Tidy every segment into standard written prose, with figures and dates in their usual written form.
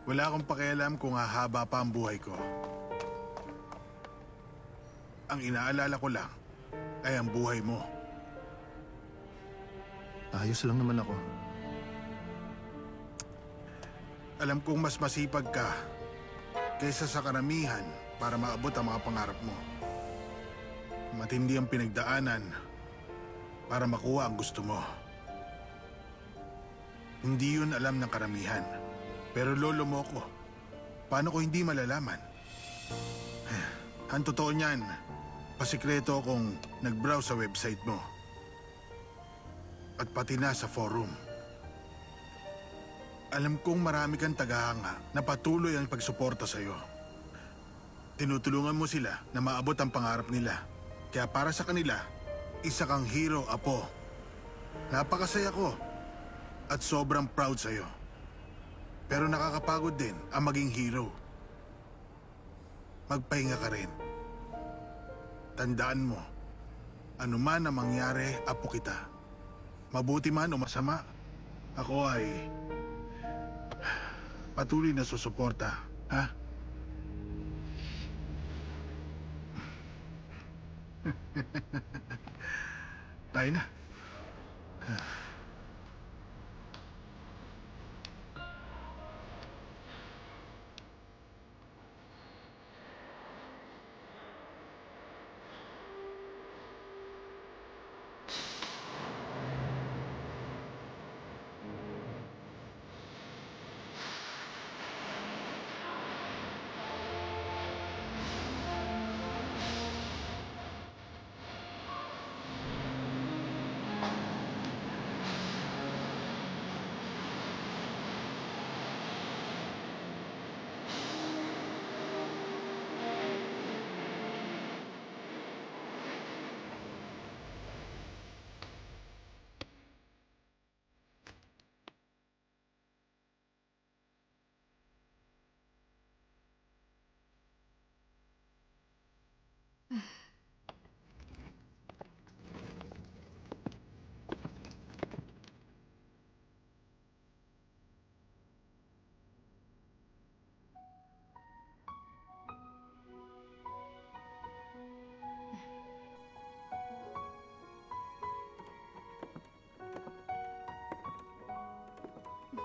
Wala akong pakialam kung hahaba pa ang buhay ko. Ang inaalala ko lang ay ang buhay mo. Ayos lang naman ako. Alam kong mas masipag ka kaysa sa karamihan para maabot ang mga pangarap mo. Matindi ang pinagdaanan para makuha ang gusto mo. Hindi yun alam ng karamihan. Pero lolo mo ko, paano ko hindi malalaman? Ang totoo niyan, pasikreto akong nag-browse sa website mo. At pati na sa forum. Alam kong marami kang tagahanga na patuloy ang pagsuporta sa'yo. Tinutulungan mo sila na maabot ang pangarap nila. Kaya para sa kanila, isa kang hero, Apo. Napakasaya ko at sobrang proud sa'yo. Pero nakakapagod din ang maging hero. Magpahinga ka rin. Tandaan mo, anuman ang mangyari, Apo kita. Mabuti man o masama, ako ay patuloy na susuporta, ha? Tayo na.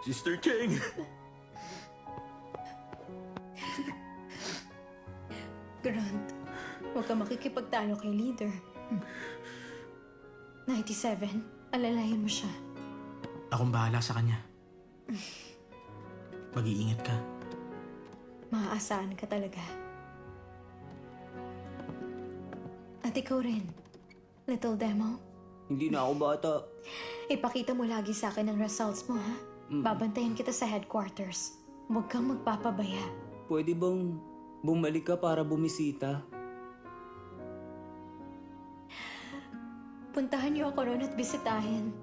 Sister Cheng! Grant, huwag ka makikipagtalo kay leader. 97, alalayan mo siya. Akong bahala sa kanya. Mag-iingat ka. Maaasahan ka talaga. At ikaw rin, little demo. Hindi na ako bata. Ipakita mo lagi sa akin ang results mo, ha? Babantayan kita sa headquarters. Huwag kang magpapabaya. Pwede bang bumalik ka para bumisita? Puntahan niyo ako roon at bisitahin.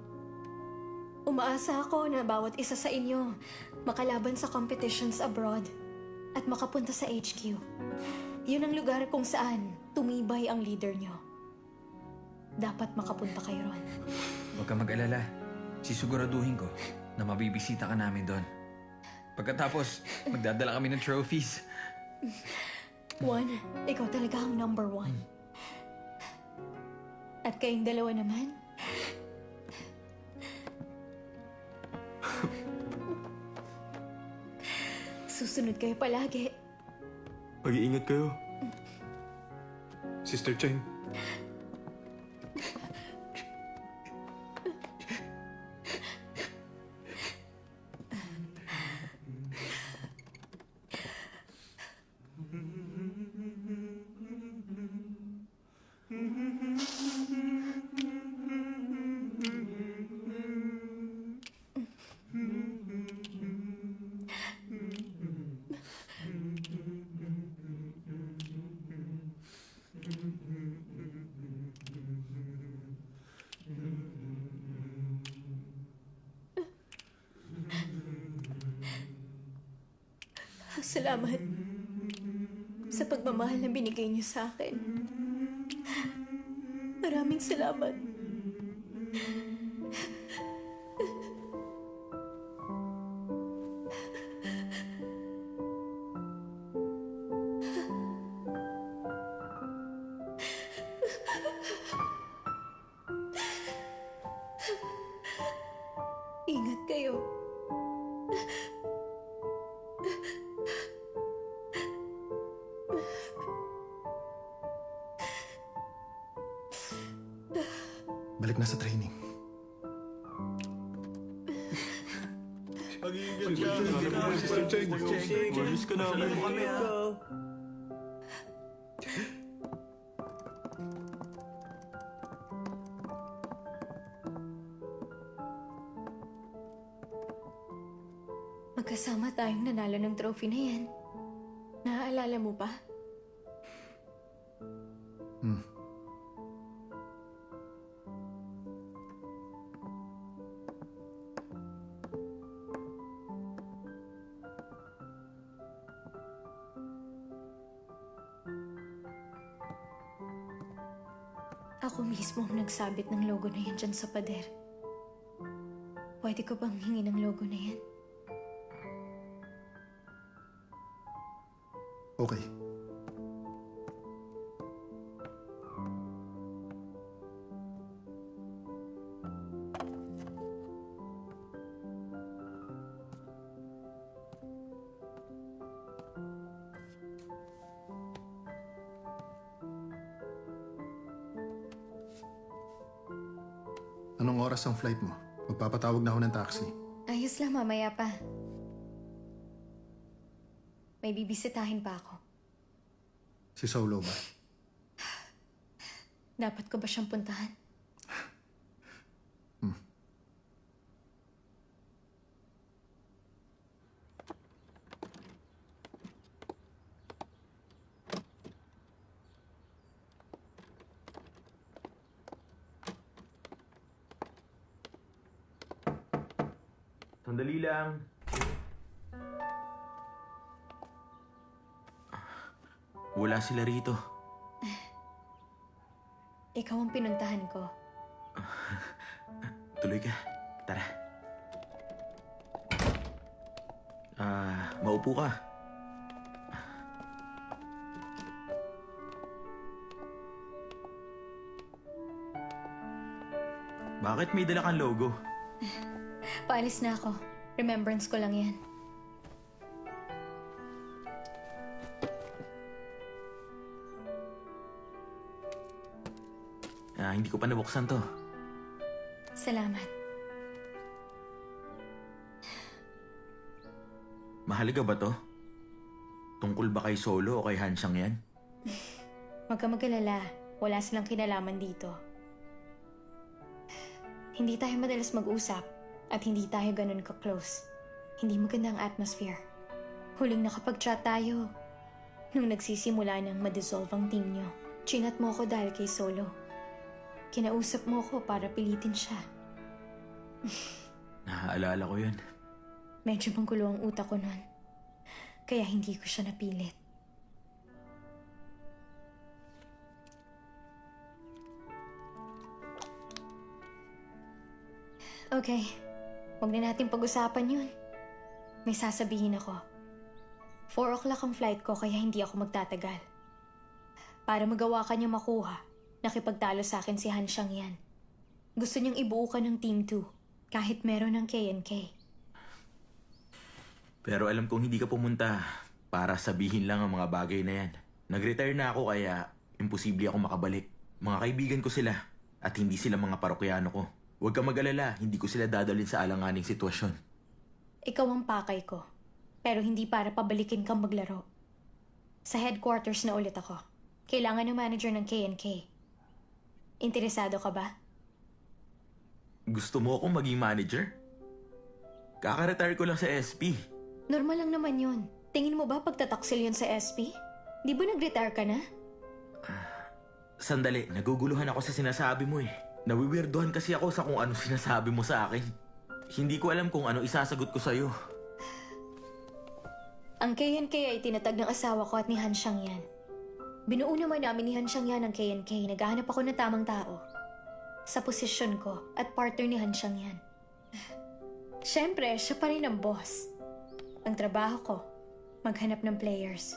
Umaasa ako na bawat isa sa inyo makalaban sa competitions abroad at makapunta sa HQ. Yun ang lugar kung saan tumibay ang leader niyo. Dapat makapunta kayo roon. Huwag ka mag-alala. Sisiguraduhin ko na mabibisita ka namin doon. Pagkatapos, magdadala kami ng trophies. Juan, ikaw talaga ang number 1. At kayong dalawa naman, susunod kayo palagi. Mag-iingat kayo. Sister Cheng. Salamat sa pagmamahal na binigay niyo sa akin. Maraming salamat. Ingat kayo. Balik na sa training. Miss ko na kami Magkasama tayong nanalo ng trophy na yan. Naaalala mo pa? Ako mismo ang nagsabit ng logo na yan dyan sa pader. Pwede ko bang hingi ng logo na yan? Okay. Anong oras ang flight mo? Magpapatawag na ako ng taxi. Ayos lang, mamaya pa. May bibisitahin pa ako. Si Solo ba? Dapat ko ba siyang puntahan? Sandali lang. Wala sila rito. Ikaw ang pinuntahan ko. Tuloy ka. Tara. Maupo ka. Bakit may dala kang logo? Paalis na ako. Remembrance ko lang yan. Hindi ko pa nabuksan to. Salamat. Mahalaga ba to? Tungkol ba kay Solo o kay Hansyang yan? Huwag ka mag-alala. Wala silang kinalaman dito. Hindi tayo madalas mag-usap at hindi tayo ganun ka-close. Hindi maganda ang atmosphere. Huling nakapag-chat tayo nung nagsisimula ng ma-dissolve ang team nyo. Chinat mo ako dahil kay Solo. Kinausap mo ako para pilitin siya. Naaalala ko yun. Medyo manggulo ang utak ko nun. Kaya hindi ko siya napilit. Okay. Huwag na natin pag-usapan yun. May sasabihin ako. 4 o'clock ang flight ko kaya hindi ako magtatagal. Para magawa ka niya makuha, nakipagtalo sa akin si Hansyang yan. Gusto niyang ibuo ka ng Team 2 kahit meron ng KNK. Pero alam kong hindi ka pumunta para sabihin lang ang mga bagay na yan. Nag-retire na ako kaya imposible ako makabalik. Mga kaibigan ko sila at hindi sila mga parokyano ko. Huwag kang mag-alala, hindi ko sila dadalhin sa alanganing sitwasyon. Ikaw ang pakay ko, pero hindi para pabalikin kang maglaro. Sa headquarters na ulit ako. Kailangan ng manager ng KNK. Interesado ka ba? Gusto mo akong maging manager? Kaka-retire ko lang sa SP. Normal lang naman yun. Tingin mo ba pagtataksil yun sa SP? Di ba nag-retire ka na? Sandali, naguguluhan ako sa sinasabi mo eh. Nawiwirduhan kasi ako sa kung ano sinasabi mo sa akin. Hindi ko alam kung ano isasagot ko sa'yo. Ang KNK ay tinatag ng asawa ko at ni Hansyang yan. Binuo naman namin ni Hansyang yan ang KNK. Naghahanap ako ng tamang tao. Sa posisyon ko at partner ni Hansyang yan. Siyempre, siya pa rin ang boss. Ang trabaho ko, maghanap ng players.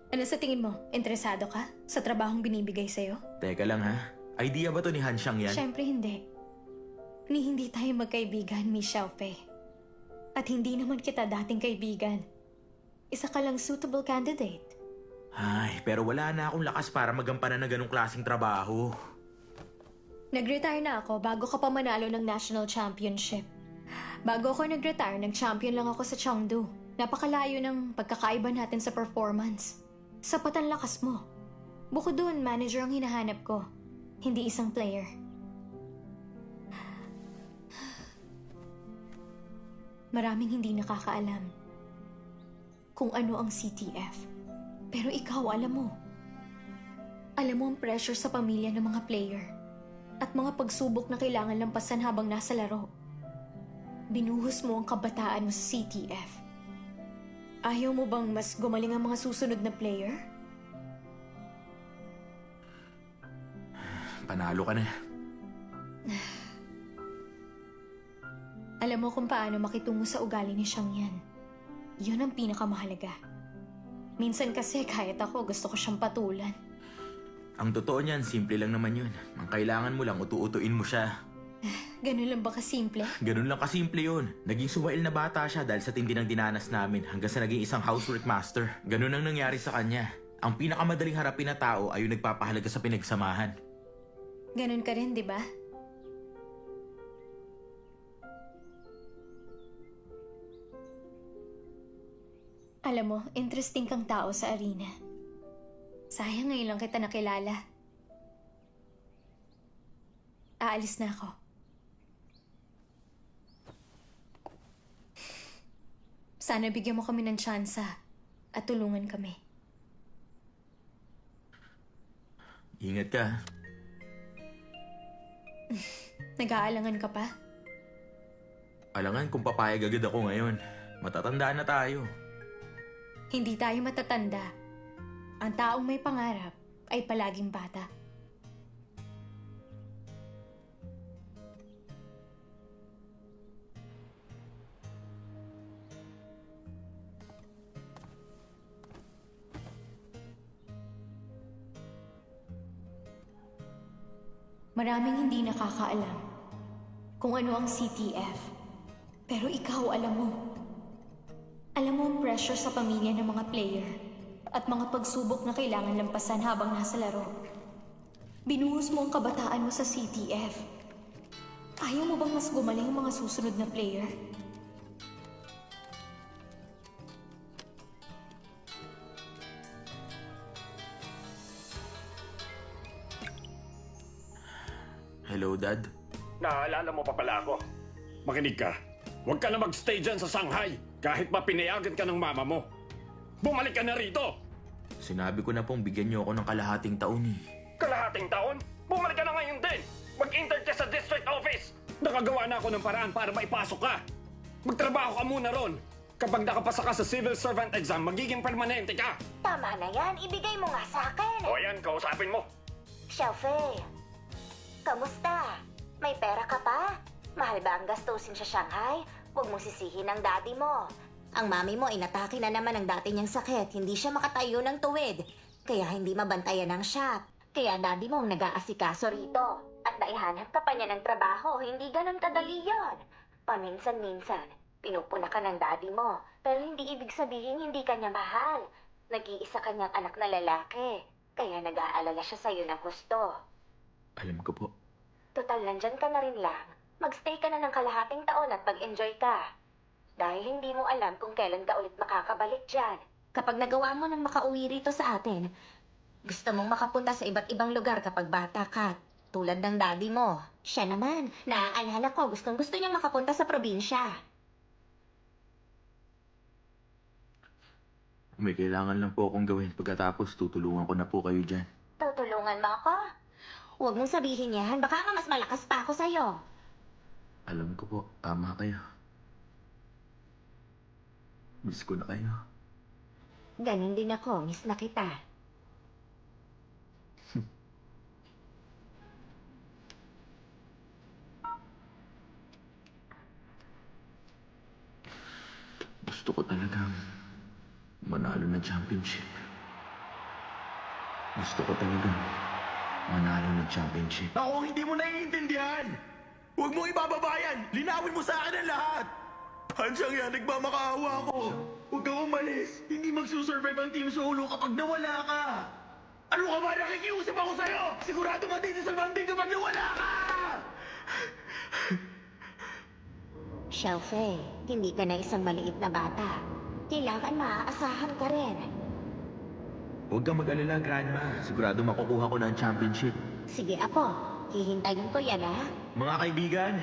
Ano sa tingin mo? Interesado ka sa trabahong binibigay sa'yo? Teka lang ha. Idea ba to ni Hansyang yan? Siyempre hindi. ni hindi tayo magkaibigan, Miss Xiaofei. At hindi naman kita dating kaibigan. Isa ka lang suitable candidate. Ay, pero wala na akong lakas para magampanan ng ganong klaseng trabaho. Nag-retire na ako bago ka pa manalo ng national championship. Bago ako nag-retire, nag-champion lang ako sa Chengdu. Napakalayo ng pagkakaiba natin sa performance. Sapat ang lakas mo. Bukod doon, manager ang hinahanap ko. Hindi isang player. Maraming hindi nakakaalam kung ano ang CTF. Pero ikaw, alam mo. Alam mo ang pressure sa pamilya ng mga player at mga pagsubok na kailangan lampasan habang nasa laro. Binuhos mo ang kabataan mo sa CTF. Ayaw mo bang mas gumaling ang mga susunod na player? Panalo ka na. Alam mo kung paano makitungo sa ugali ni Xiang Yan. Yun ang pinakamahalaga. Minsan kasi kahit ako gusto ko siyang patulan. Ang totoo niyan, simple lang naman yun. Ang kailangan mo lang, utu-utuin mo siya. Ganun lang ba kasimple? Ganun lang kasimple yun. Naging suwail na bata siya dahil sa tindi ng dinanas namin hanggang sa naging isang housework master. Ganun ang nangyari sa kanya. Ang pinakamadaling harapin na tao ay yung nagpapahalaga sa pinagsamahan. Ganun ka rin, di ba? Alam mo, interesting kang tao sa arena. Sayang ngayon lang kita nakilala. Aalis na ako. Sana bigyan mo kami ng tsansa at tulungan kami. Ingat ka. Nag-aalangan ka pa? Alangan kung papayag agad ako ngayon. Matatanda na tayo. Hindi tayo matatanda. Ang taong may pangarap ay palaging bata. Maraming hindi nakakaalam kung ano ang CTF. Pero ikaw alam mo. Alam mo ang pressure sa pamilya ng mga player at mga pagsubok na kailangan lampasan habang nasa laro. Binuhos mo ang kabataan mo sa CTF. Ayaw mo bang mas gumaling ang mga susunod na player? Hello, Dad? Naalala mo pa pala ako. Makinig ka. Huwag ka na magstay dyan sa Shanghai kahit pa pinayagan ka ng mama mo. Bumalik ka na rito! Sinabi ko na pong bigyan niyo ako ng kalahating taon eh. Kalahating taon? Bumalik ka na ngayon din! Mag-intern ka sa district office! Nakagawa na ako ng paraan para maipasok ka. Magtrabaho ka muna ron. Kapag nakapasa ka sa civil servant exam, magiging permanente ka. Tama na yan. Ibigay mo nga sa akin. O yan, kausapin mo. Xiaofei, kamusta? May pera ka pa? Mahal ba ang gastusin sa Shanghai? Huwag mong sisihin ang daddy mo. Ang mami mo inatake na naman ang dati niyang sakit. Hindi siya makatayo ng tuwid. Kaya hindi mabantayan ang shop. Kaya daddy mo ang nag-aasikaso rito. At naihanap ka pa niya ng trabaho. Hindi ganun kadali yon. Paminsan-minsan, pinupuna ka ng daddy mo. Pero hindi ibig sabihin hindi ka niya mahal. Nag-iisa kanyang anak na lalaki. Kaya nag-aalala siya sa'yo ng gusto. Alam ko po. Total, nandyan ka na rin lang. Magstay ka na ng kalahating taon at mag-enjoy ka. Dahil hindi mo alam kung kailan ka ulit makakabalik dyan. Kapag nagawa mo nang makauwi rito sa atin, gusto mong makapunta sa iba't ibang lugar kapag bata ka. Tulad ng daddy mo. Siya naman, naaalala ko, gustong-gusto niyang makapunta sa probinsya. May kailangan lang po akong gawin. Pagkatapos, tutulungan ko na po kayo dyan. Tutulungan mo ako? Huwag mong sabihin yan. Baka nga mas malakas pa ako sa'yo. Alam ko po, tama kayo. Miss ko na kayo. Ganon din ako. Miss na kita. Gusto ko talagang manalo ng championship. Gusto ko talagang manalo ng championship. Ako hindi mo naiintindihan! Huwag mo ibababayan! Linawin mo sa akin ang lahat! Hansyang yan, nagmamakaawa ako! Huwag kang umalis! Hindi magsusurvive ang Team Solo kapag nawala ka! Ano ka ba? Nakikiusap ako sa'yo! Sigurado matitis ang team kapag nawala ka! Shelfie, hindi ka na isang maliit na bata. Kailangan maaasahan ka rin. Huwag kang mag-alala, Grandma. Sigurado makukuha ko na ang championship. Sige, Apo. Hihintayin ko yan, ha? Mga kaibigan,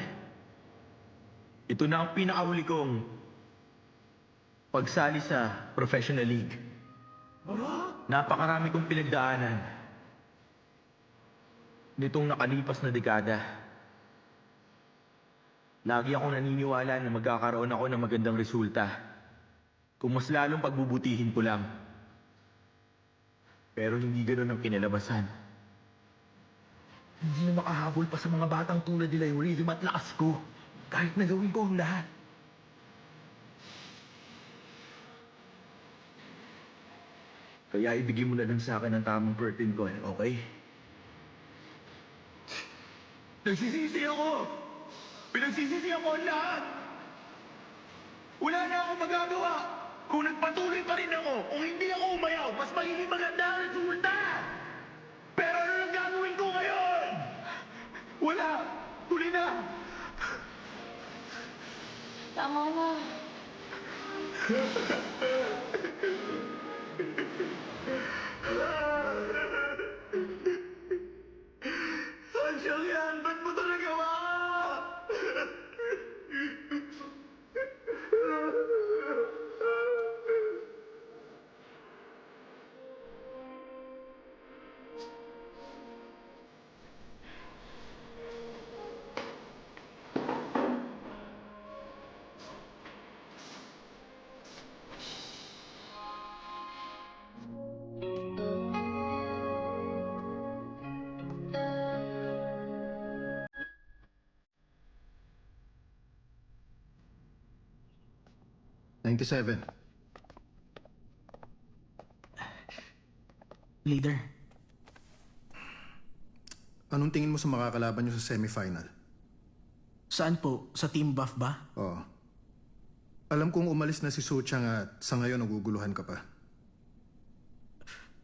ito na ang pinakahuli kong pagsali sa Professional League. Napakarami kong pinagdaanan nitong nakalipas na dekada. Lagi akong naniniwala na magkakaroon ako ng magandang resulta kung mas lalong pagbubutihin ko lang. Pero hindi ganoon ang kinalabasan. Hindi na makahabol pa sa mga batang tulad nila yung rhythm at lakas ko. Kahit nagawin ko ang lahat. Kaya ibigay mo na lang sa akin ang tamang curtain ko, okay? Nagsisisi ako! Pinagsisisihan ko ang lahat! Wala na akong magagawa! Kung nagpatuloy pa rin ako, kung hindi ako umayaw, mas magiging maganda ang resulta! Pero ano ang gagawin ko ngayon? Wala! Huli na! Tama na. Hansyang yan! Ba't mo ito nagawa? $97. Leader, Anong tingin mo sa makakalaban nyo sa semifinal? saan po? Sa Team Buff ba? Oo. Alam kong umalis na si Suchang at sa ngayon naguguluhan ka pa.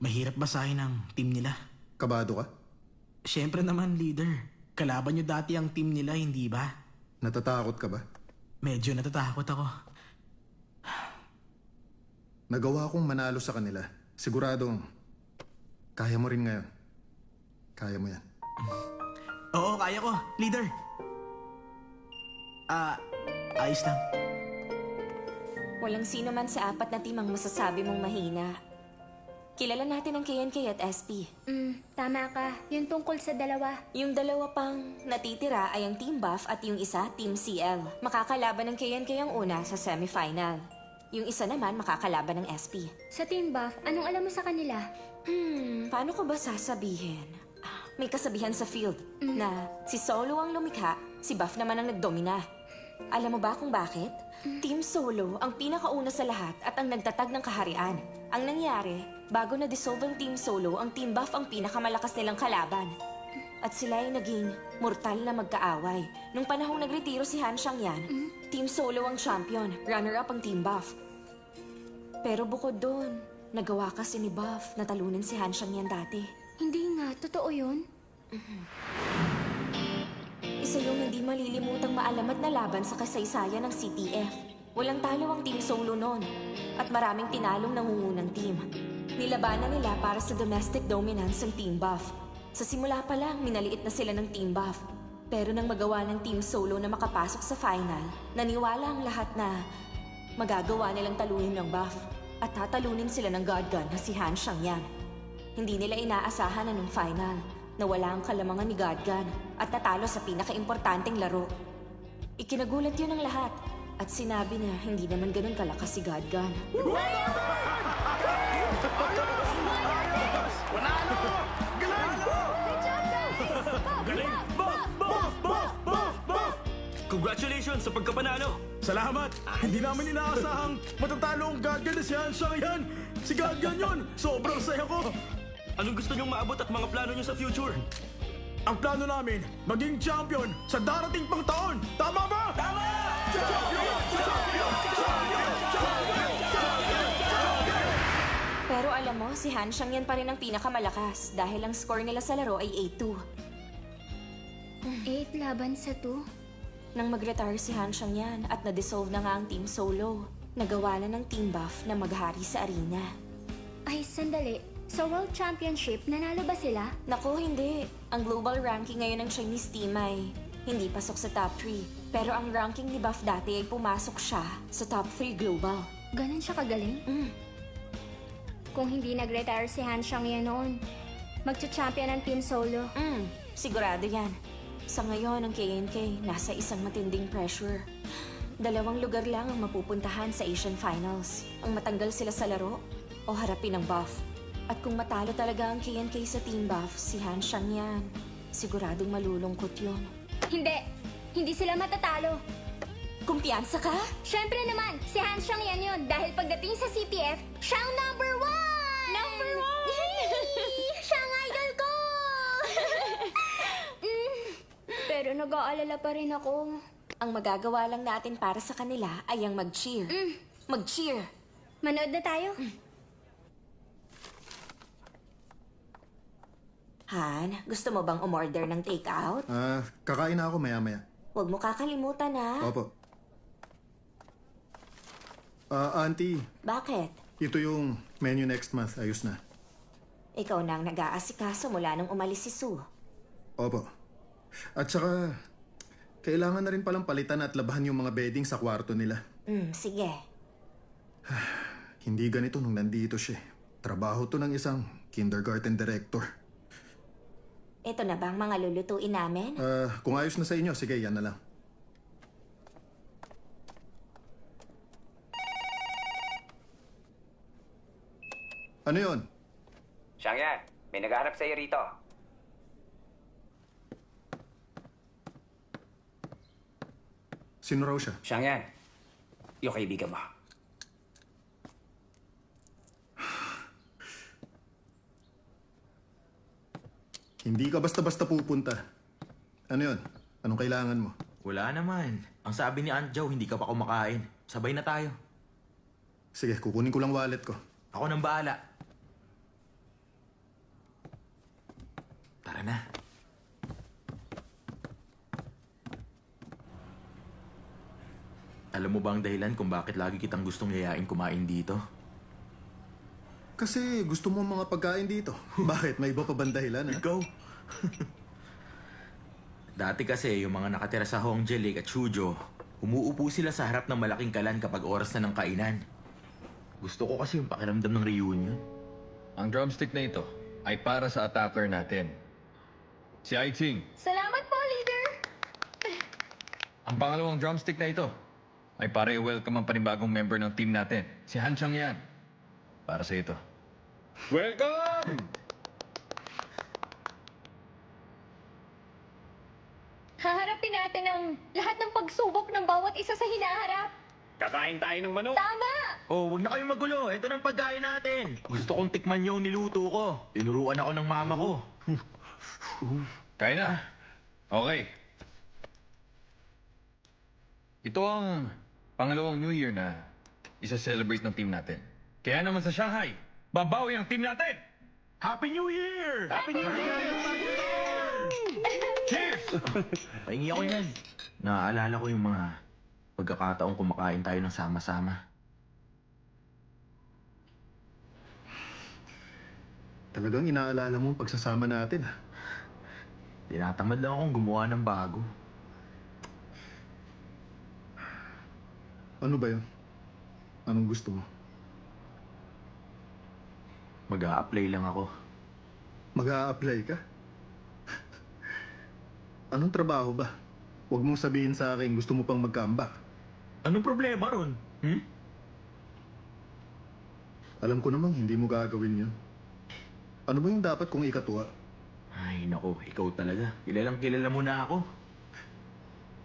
Mahirap basahin ang team nila. Kabado ka? Siyempre naman, leader. Kalaban nyo dati ang team nila, hindi ba? Natatakot ka ba? Medyo natatakot ako. Nagawa kong manalo sa kanila. Siguradong kaya mo rin ngayon. Kaya mo yan. Oo, kaya ko, leader. Ayos lang. Walang sino man sa apat na team ang masasabi mong mahina. Kilala natin ang KNK at SP. Tama ka. Yun tungkol sa dalawa. Yung dalawa pang natitira ay ang Team Buff at yung isa, Team CL. Makakalaban ng KNK ang una sa semifinal. Yung isa naman makakalaban ng SP. Sa Team Buff, anong alam mo sa kanila? Paano ko ba sasabihin? May kasabihan sa field na si Solo ang lumikha, si Buff naman ang nagdomina. Alam mo ba kung bakit? Team Solo ang pinakauna sa lahat at ang nagtatag ng kaharian. Ang nangyari, bago na-dissolve ang Team Solo, ang Team Buff ang pinakamalakas nilang kalaban. At sila ay naging mortal na magkaaway. Nung panahong nagretiro si Han Xiangyan, Team Solo ang champion, runner-up ang Team Buff. Pero bukod doon, nagawa kasi ni Buff na talunin si Han Xiangyan dati. Hindi nga. Totoo yun? Isa yung hindi malilimutang maalamat na laban sa kasaysayan ng CTF. Walang talo ang Team Solo noon at maraming tinalong nangungunang team. Nilabanan nila para sa domestic dominance ng Team Buff. Sa simula pa lang, minaliit na sila ng Team Buff. Pero nang magawa ng Team Solo na makapasok sa final, naniwala ang lahat na magagawa nilang talunin ng Buff at tatalunin sila ng God Gun na si Han Xiangyan. Hindi nila inaasahan na nung final na wala ang kalamangan ni God Gun at natalo sa pinaka-importanting laro. Ikinagulat yun ng lahat at sinabi niya hindi naman ganun kalakas si God Gun. Congratulations sa pagkapanalo! Salamat! Hindi namin inaasahang matatalo ang Gadgan na si Han Xiangyan! Si Gadgan yun! Sobrang saya ko! Anong gusto niyong maabot at mga plano niyo sa future? Ang plano namin, maging champion sa darating pang taon. Tama ba? Tama! Pero alam mo, si Han Xiang yan pa rin ang pinakamalakas dahil ang score nila sa laro ay 8-2. 8 laban sa 2? Nang mag-retire si Han Xiang yan at na-dissolve na nga ang Team Solo, nagawa na ng Team Buff na maghari sa arena. Ay, sandali. Sa World Championship, nanalo ba sila? Nako, hindi. Ang global ranking ngayon ng Chinese team ay hindi pasok sa top 3. Pero ang ranking ni Buff dati ay pumasok siya sa top 3 global. Ganon siya kagaling? Kung hindi nag-retire si Han Xiang yan noon, magcha-champion ang Team Solo. Sigurado yan. Sa ngayon, ang KNK nasa isang matinding pressure. 2 lugar lang ang mapupuntahan sa Asian Finals. Ang matanggal sila sa laro o harapin ang Buff. At kung matalo talaga ang KNK sa Team Buff, si Han Xiang yan. Siguradong malulungkot yun. Hindi! Hindi sila matatalo. Kumpiyansa ka? Syempre naman, si Han Xiang yan yun. Dahil pagdating sa CPF, siya ang number 1! Number 1! Siya ang idol ko! Pero nag-aalala pa rin ako. Ang magagawa lang natin para sa kanila ay ang mag-cheer. Mag-cheer! Manood na tayo? Han, gusto mo bang umorder ng takeout? Kakain na ako maya-maya. Huwag mo kakalimutan, ha? Opo. Auntie, Bakit? ito yung menu next month. Ayos na. Ikaw na ang nag-aasikaso mula nung umalis si Sue. Opo. At saka, kailangan na rin palang palitan at labahan yung mga bedding sa kwarto nila. Sige. Hindi ganito nung nandito siya. Trabaho to ng isang kindergarten director. Ito na bang mga lulutuin namin? Kung ayos na sa inyo, sige, yan na lang. Ano yon? Siyang yan. May naghahanap sa'yo rito. Sino raw siya? Siyang yan. Yung kaibigan mo. Hindi ka basta-basta pupunta. Ano yon? Anong kailangan mo? Wala naman. Ang sabi ni Aunt Joe, hindi ka pa kumakain. Sabay na tayo. Sige, kukunin ko lang wallet ko. Ako nang bahala. Tara na. Alam mo ba ang dahilan kung bakit lagi kitang gustong yayain kumain dito? Kasi gusto mo mga pagkain dito. Bakit? May iba pa bang dahilan, ha? Ikaw? Dati kasi yung mga nakatira sa Hongje Lake at Suzhou, umuupo sila sa harap ng malaking kalan kapag oras na ng kainan. Gusto ko kasi yung pakiramdam ng reunion. Ang drumstick na ito ay para sa attacker natin. Si Ai Ching. Salamat po, leader! Ang pangalawang drumstick na ito ay para i-welcome ang panibagong member ng team natin. Si Han Xiang yan. Para sa ito. Welcome! Haharapin natin ang lahat ng pagsubok ng bawat isa sa hinaharap. Kakain tayo ng manok. Tama! Oh, wag na kayong magulo. Ito ng pagkain natin. Gusto kong tikman yung niluto ko. Tinuruan ako ng mama ko. Kaya na. Okay. Ito ang pangalawang New Year na isa-celebrate ng team natin. Kaya naman sa Shanghai, babawi ang team natin! Happy New Year! Happy New Year! Cheers! Pahingi ako yan. Naaalala ko yung mga pagkakataong kumakain tayo ng sama-sama. Talagang inaalala mo ang pagsasama natin, ha? Tinatamad lang akong gumawa ng bago. Ano ba yun? Anong gusto mo? Mag-a-apply lang ako. Mag-a-apply ka? Anong trabaho ba? Huwag mong sabihin sa akin gusto mo pang magka-ambak. Anong problema ron? Alam ko namang hindi mo gagawin yun. Ano ba yung dapat kong ikatuwa? Ay, nako, ikaw talaga. Kilalang kilala mo na ako.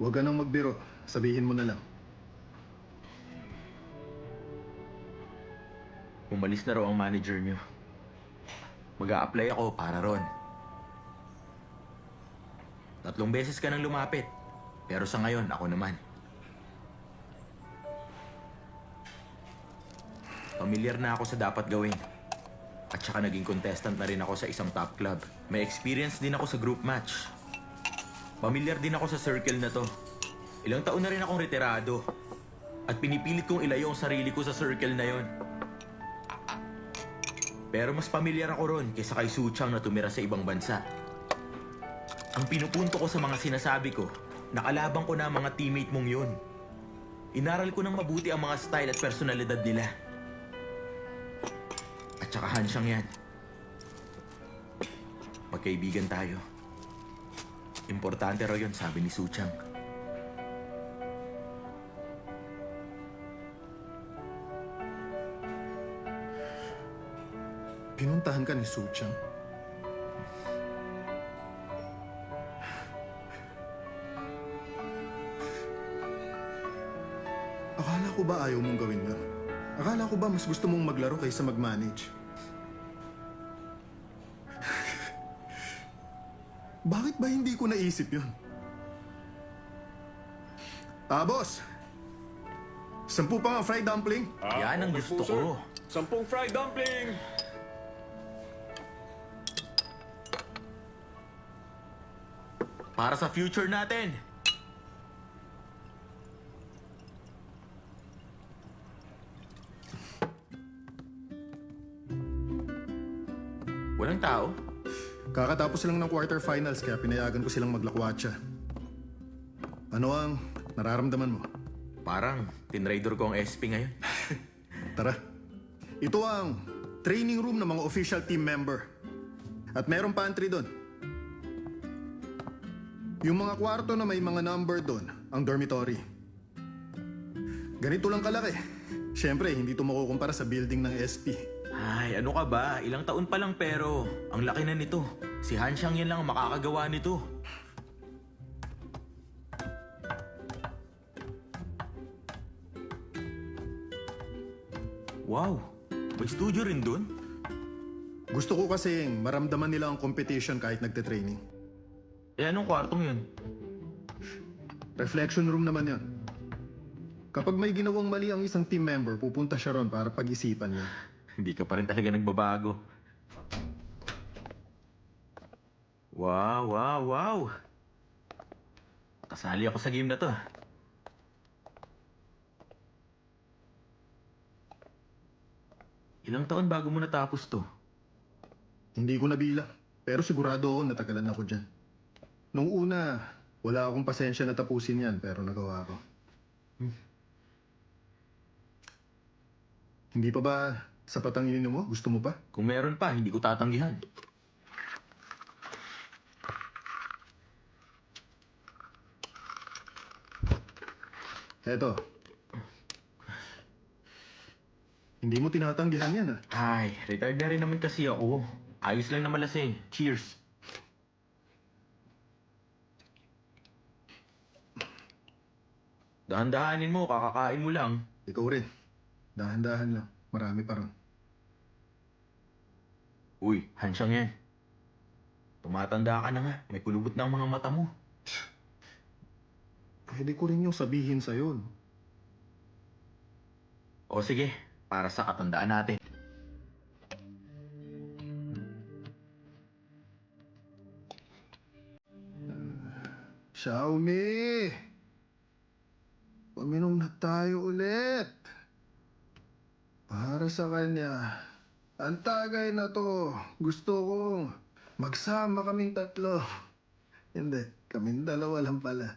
Huwag ka nang magbiro. Sabihin mo na lang. Umalis na raw ang manager niyo. Mag-a-apply ako para ron. 3 beses ka nang lumapit. Pero sa ngayon, ako naman. Pamilyar na ako sa dapat gawin. At saka naging contestant na rin ako sa isang top club. May experience din ako sa group match. Pamilyar din ako sa circle na to. Ilang taon na rin akong retirado. At pinipilit kong ilayo ang sarili ko sa circle na yon. Pero mas pamilyar ako ron kaysa kay Suchang na tumira sa ibang bansa. Ang pinupunto ko sa mga sinasabi ko, nakalabang ko na ang mga teammate mong yun. Inaral ko ng mabuti ang mga style at personalidad nila. At saka Hansyang yan. Magkaibigan tayo. Importante raw yun, sabi ni Suchang. Pinuntahan ka ni Suchang? Akala ko ba ayaw mong gawin yun? Akala ko ba mas gusto mong maglaro kaysa mag-manage? Bakit ba hindi ko naisip yun? Boss! 10 pa nga fried dumpling. Yan ang gusto ko. 10 fried dumpling! Para sa future natin. Walang tao? Kakatapos lang ng quarterfinals kaya pinayagan ko silang maglakwatsa. Ano ang nararamdaman mo? Parang tinrader ko ang SP ngayon. Tara. Ito ang training room ng mga official team member. At merong pantry doon. Yung mga kwarto na may mga number doon, ang dormitory. Ganito lang kalaki. Siyempre, hindi ito makukumpara sa building ng SP. Ay, ano ka ba? Ilang taon pa lang pero ang laki na nito. Si Hansyang yan lang ang makakagawa nito. Wow, may studio rin dun? Gusto ko kasing maramdaman nila ang competition kahit nagte-training. Eh, anong kwartong yun? Reflection room naman yan. Kapag may ginawang mali ang isang team member, pupunta siya ron para pag-isipan niya. Hindi ka pa rin talaga nagbabago. Wow, wow, wow! Kasali ako sa game na to. Ilang taon bago mo natapos to? Hindi ko nabila, pero sigurado ako natagalan ako dyan. Nung una, wala akong pasensya na tapusin yan, pero nagawa ko. Hindi pa ba sapat ang ininom mo? Gusto mo pa? Kung meron pa, hindi ko tatanggihan. Eto. Hindi mo tinatanggihan yan, ah. Ay, retired na rin naman kasi ako. Ayos lang naman lasing. Cheers. Dahan-dahanin mo, kakakain mo lang. Ikaw rin. Dahan-dahan lang. Marami pa ron. Uy, Hansyang yan. Tumatanda ka na nga. May kulubot na ang mga mata mo. Pwede ko rin yung sabihin sa'yo, no? O sige, para sa katandaan natin. Xiaomi! Paminom na tayo ulit. Para sa kanya. Ang tagay na to. Gusto kong magsama kaming tatlo. Hindi, kaming dalawa lang pala.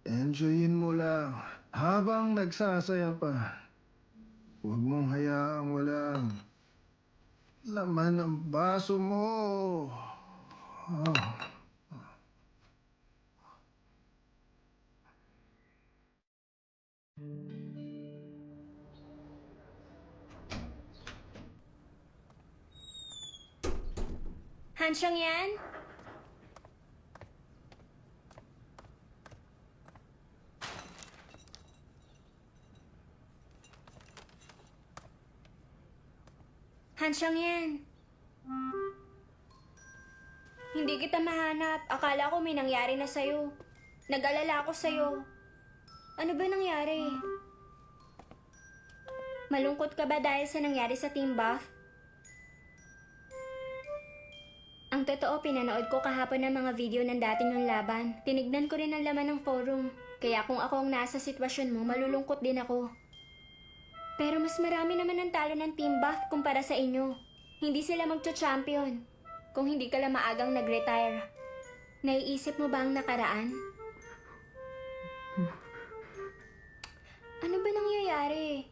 Enjoyin mo lang habang nagsasaya pa. Huwag mong hayaang walang laman ng baso mo. Hansyang yan? Hansyang yan. Hindi kita mahanap. Akala ko may nangyari na sa'yo. Nag-alala ako sa'yo. Ano ba nangyari? Malungkot ka ba dahil sa nangyari sa Team Buff? Ang totoo, pinanood ko kahapon ng mga video ng dati niyong laban. Tinignan ko rin ang laman ng forum. Kaya kung ako ang nasa sitwasyon mo, malulungkot din ako. Pero mas marami naman ang talo ng Team Buff kumpara sa inyo. Hindi sila magcha-champion kung hindi ka lang maagang nag-retire. Naiisip mo ba ang nakaraan? Ano ba nangyayari?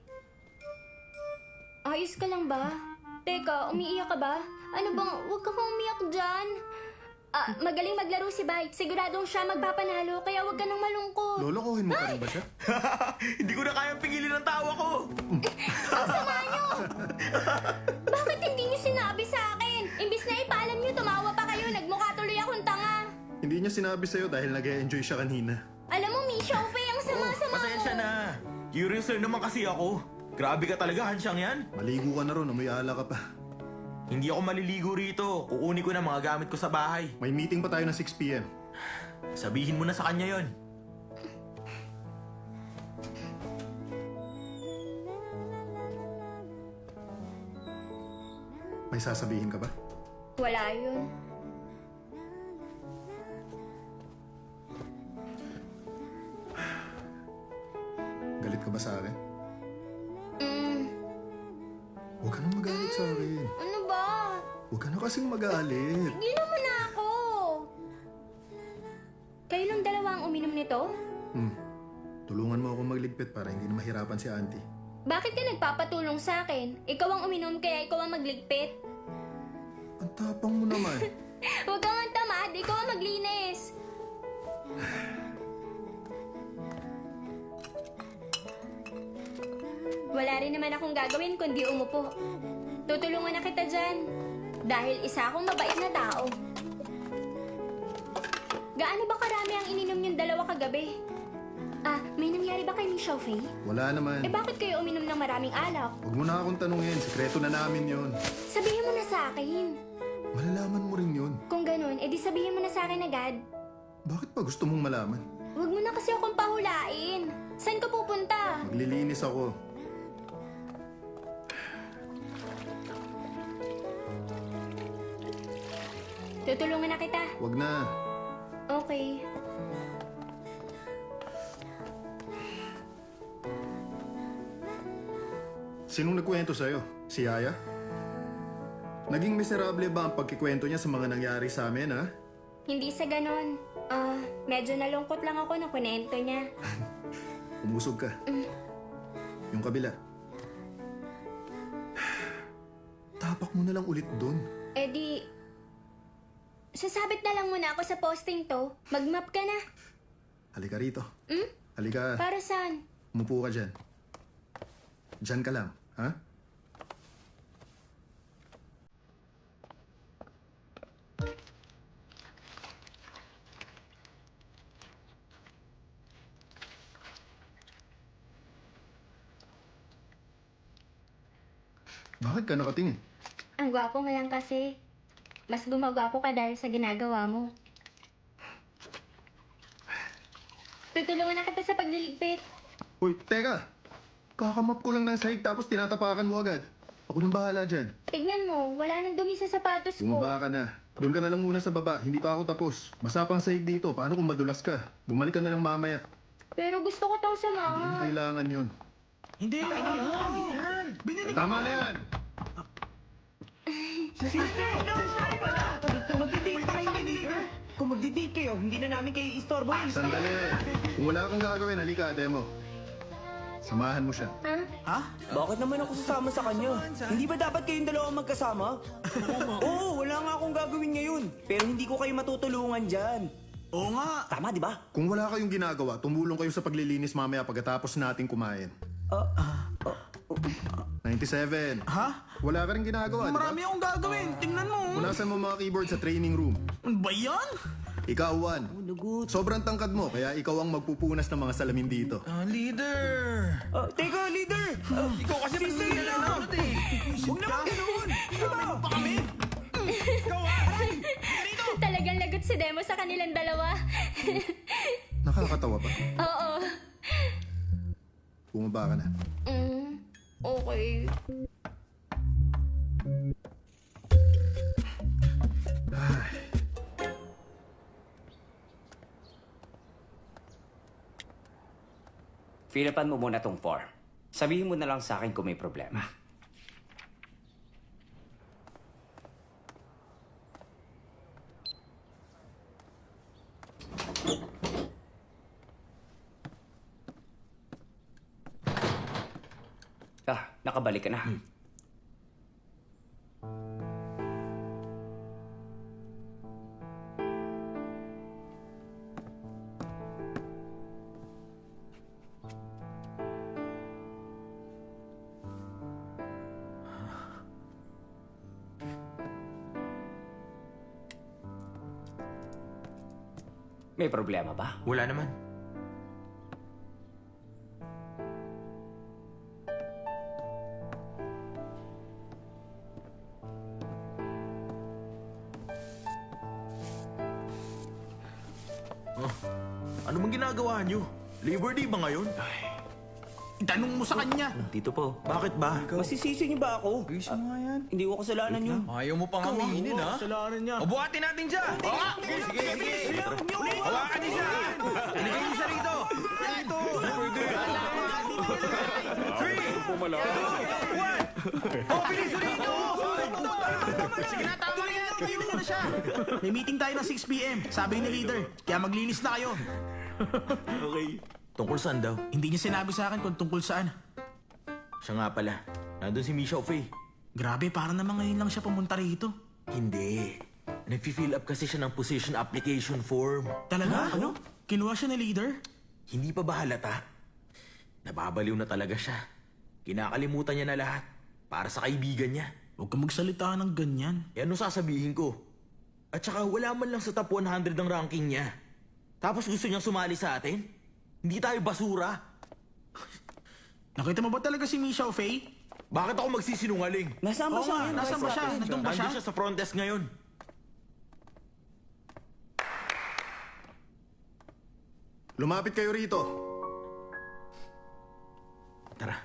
Ayos ka lang ba? Teka, umiiyak ka ba? Ano bang, huwag ka umiyak dyan. Magaling maglaro si Bite. Siguradong siya magpapanalo, kaya huwag ka nang malungkot. Lolokohin mo pa rin ba siya? Hindi ko na kayang pigilin ang tawa ko! Ang sama niyo! Bakit hindi niyo sinabi sa akin? Imbis na ipaalam niyo, tumawa pa kayo. Nagmukha tuloy akong tanga. Hindi niya sinabi sa'yo dahil nag-e-enjoy siya kanina. Alam mo, Misha, ang sama-sama mo. Pasensya na. Curious lang naman kasi ako. Grabe ka talaga, Hansyang yan. Maligo ka na ron, amoy ala ka pa. Hindi ako maliligo rito. Kukunin ko na mga gamit ko sa bahay. May meeting pa tayo ng 6 p.m. Sabihin mo na sa kanya yon. May sasabihin ka ba? Wala yun. Galit ka ba sa akin? Mm, Huwag ka nang magalit sa akin. ano ba? Huwag ka na kasing magalit. Hindi naman ako. Kayo lang dalawa ang uminom nito? Tulungan mo ako magligpit para hindi na mahirapan si auntie. Bakit ka nagpapatulong sa akin? Ikaw ang uminom kaya ikaw ang magligpit. Ang tapang mo naman. Huwag kang ang tamad, ikaw ang maglinis. Wala rin naman akong gagawin kundi umupo. Tutulungan na kita dyan. Dahil isa akong mabait na tao. Gaano ba karami ang ininom yung dalawa kagabi? May nangyari ba kay Miss Xiaofei? Wala naman. Bakit kayo uminom ng maraming alak? Huwag mo na akong tanungin. Sekreto na namin yon. Sabihin mo na sa akin. Malalaman mo rin yun. Kung ganun, edi sabihin mo na sa akin agad. Bakit pa gusto mong malaman? Huwag mo na kasi akong pahulain. Saan ka pupunta? Maglilinis ako. Tutulungan na kita. Huwag na. Okay. Sinong nagkwento sa'yo? Si Yaya? Naging miserable ba ang pagkikwento niya sa mga nangyari sa amin, ha? Hindi sa ganon. Medyo nalungkot lang ako na kunento niya. Umusog ka. Yung kabila. Tapak mo na lang ulit dun. Edi, sasabit na lang muna ako sa posting to. Mag-map ka na. Halika rito. Hmm? Halika. Para saan? Umupo ka dyan. Dyan ka lang, ha? Bakit ka nakatingin? Ang gwapo nga lang kasi. Mas gumagwapo ka dahil sa ginagawa mo. Tutulungan na kita sa pagliligpit. Uy, teka! Kakamap ko lang ng sahig tapos tinatapakan mo agad. Ako nang bahala dyan. Tignan mo, wala nang dumi sa sapatos ko. Bumaba ka na. Doon ka na lang muna sa baba. Hindi pa ako tapos. Masapang sahig dito. Paano kung madulas ka? Bumalik ka na lang mamaya. Pero gusto ko tong samahan. Kailangan yun. Hindi! Tama na yan! Kung magdi-date kayo, hindi na namin kayo istorbohin. Sandali. Kung wala kang gagawin, halika, demo. Samahan mo siya. Ha? Bakit naman ako sasama sa kanya? Hindi ba dapat kayong dalawa magkasama? Oo, wala nga akong gagawin ngayon. Pero hindi ko kayo matutulungan dyan. Oo nga! Tama, di ba? Kung wala kayong ginagawa, tumulong kayo sa paglilinis mamaya pagkatapos nating kumain. 97. Ha? Wala ka rin ginagawa, di ba? Marami akong gagawin. Tingnan mo. Punasan mo mga keyboard sa training room. Ano ba yan? Ikaw, Juan. Sobrang tangkad mo, kaya ikaw ang magpupunas ng mga salamin dito. Leader! Teka, leader! Ikaw kasi magsisili lang dapat eh. Huwag naman ganoon! Ano pa kami? Ikaw ah! Talagang lagot si Demo sa kanilang dalawa. Nakakatawa ba? Oo. Bumaba ka na. Okay. Filipan mo muna tong form. Sabihin mo na lang sa akin kung may problema. Nakabalik ka na. May problema ba? Wala naman. Ano bang ginagawa niyo? Labor Day ba ngayon? Itanong mo sa kanya. Tito po, bakit ba? Masisisi niyo ba ako? Ayusin mo nga yan. Hindi ko kasalanan yun. Ayaw mo pang aminin, ha? Kasalanan niya. O, buhatin natin siya! Oo nga! Sige! Hawakan niyo siya! Iligay niyo siya rito! Rito! Pwede! 3! 2! 1! Oh, bilis rito! Sige na, tama na yan. Tingnan mo na siya. May meeting tayo ng 6 p.m. Sabi ni leader. Kaya maglinis na kayo. Okay. Tungkol saan daw? Hindi niya sinabi sa akin kung tungkol saan. Siya nga pala. Nandun si Misha Faye. Grabe, parang naman ngayon lang siya pumunta rito. Hindi. Nag-fill up kasi siya ng position application form. Talaga? Ano? Kinuha siya ni leader? Hindi pa ba halata? Nababaliw na talaga siya. Kinakalimutan niya na lahat para sa kaibigan niya. Huwag kang magsalita ng ganyan. E ano sasabihin ko? At saka wala man lang sa top 100 ang ranking niya. Tapos gusto niyang sumali sa atin? Hindi tayo basura. Nakita mo ba talaga si Misha Faye? Bakit ako magsisinungaling? Nasaan ba Oo siya? nga, nasaan ba siya? Nandun ba siya? Nandun siya sa front desk ngayon. Lumapit kayo rito. Tara.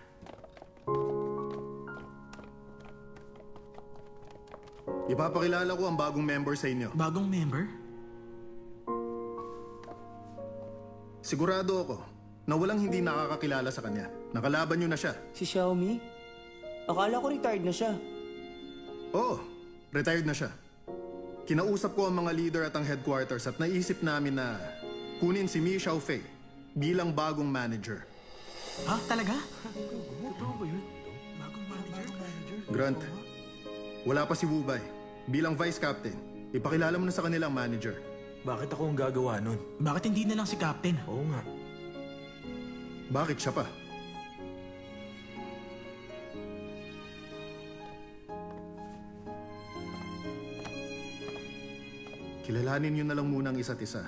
Ipapakilala ko ang bagong member sa inyo. Bagong member? Sigurado ako na walang hindi nakakakilala sa kanya. Nakalaban nyo na siya. Si Xiaomi? Akala ko retired na siya. Oo, retired na siya. Kinausap ko ang mga leader at ang headquarters at naisip namin na kunin si Mi Xiaofei bilang bagong manager. Ha? Talaga? Grant, wala pa si Wubay. Bilang vice captain, ipakilala mo na sa kanilang manager. Bakit ako ang gagawa nun? Bakit hindi na lang si Captain? Oo nga. Bakit siya pa? Kilalanin niyo na lang muna ang isa't isa.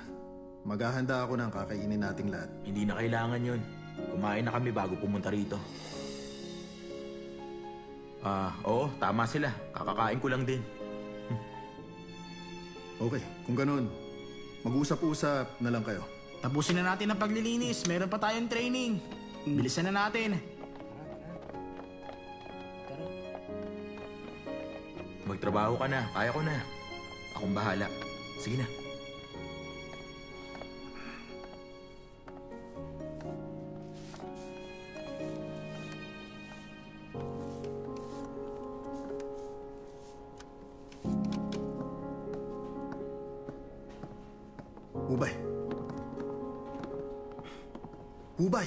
Maghahanda ako ng kakainin nating lahat. Hindi na kailangan yun. Kumain na kami bago pumunta rito. Oo, tama sila. Kakakain ko lang din. Okay, kung ganun, mag-usap-usap na lang kayo. Tapusin na natin ang paglilinis. Meron pa tayong training. Bilisan na natin. Magtrabaho ka na. Kaya ko na. Akong bahala. Sige na. Hubay. Hubay!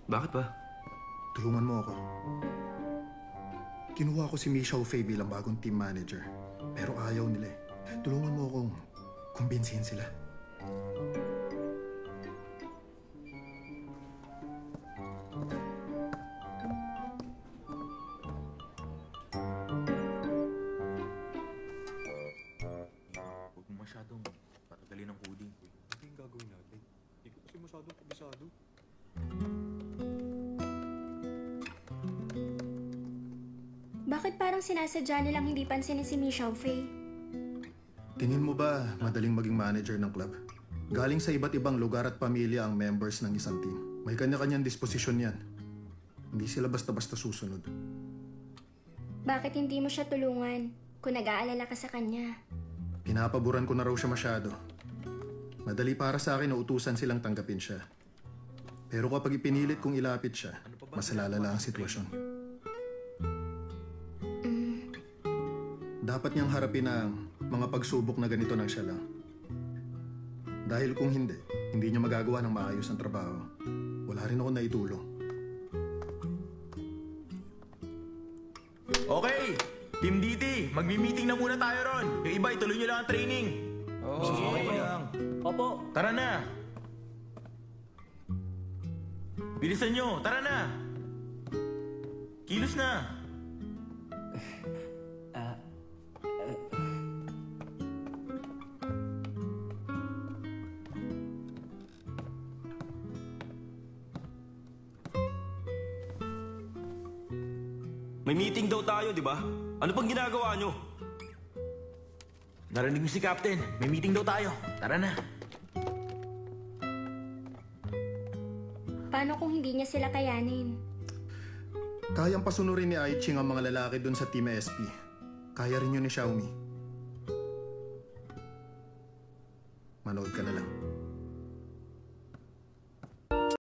Bakit ba? Tulungan mo ako. Kinuha ko si Mi Xiaofei bilang bagong team manager. Pero ayaw nila eh. Tulungan mo akong kumbinsihin sila. Huwag mo masyadong patagalin ang Bakit parang sinasadya nilang hindi pansinin si Michelle Fei? Tingin mo ba madaling maging manager ng club? Galing sa iba't ibang lugar at pamilya ang members ng isang team. May kanya-kanyang disposisyon yan. Hindi sila basta-basta susunod. Bakit hindi mo siya tulungan kung nag-aalala ka sa kanya? Pinapaboran ko na raw siya masyado. Madali para sa akin na utusan silang tanggapin siya. Pero kapag ipinilit kong ilapit siya, mas lalala ang sitwasyon. Dapat niyang harapin ang mga pagsubok na ganito ng siya lang. Dahil kung hindi niya magagawa ng maayos ang trabaho. Wala rin ako naitulong. Okay, Team DT, magmi-meeting na muna tayo ron. Yung iba, ituloy nyo lang ang training. Okay lang. Opo. Tara na. Bilisan nyo, tara na. Kilos na. May meeting daw tayo, di ba? Ano pang ginagawa nyo? Narinig mo si Captain, may meeting daw tayo. Tara na. Paano kung hindi niya sila kayanin? Kayang pasunurin ni Aiching ang mga lalaki dun sa Team SP. Kaya rin yun ni Xiaomi. Manood ka na.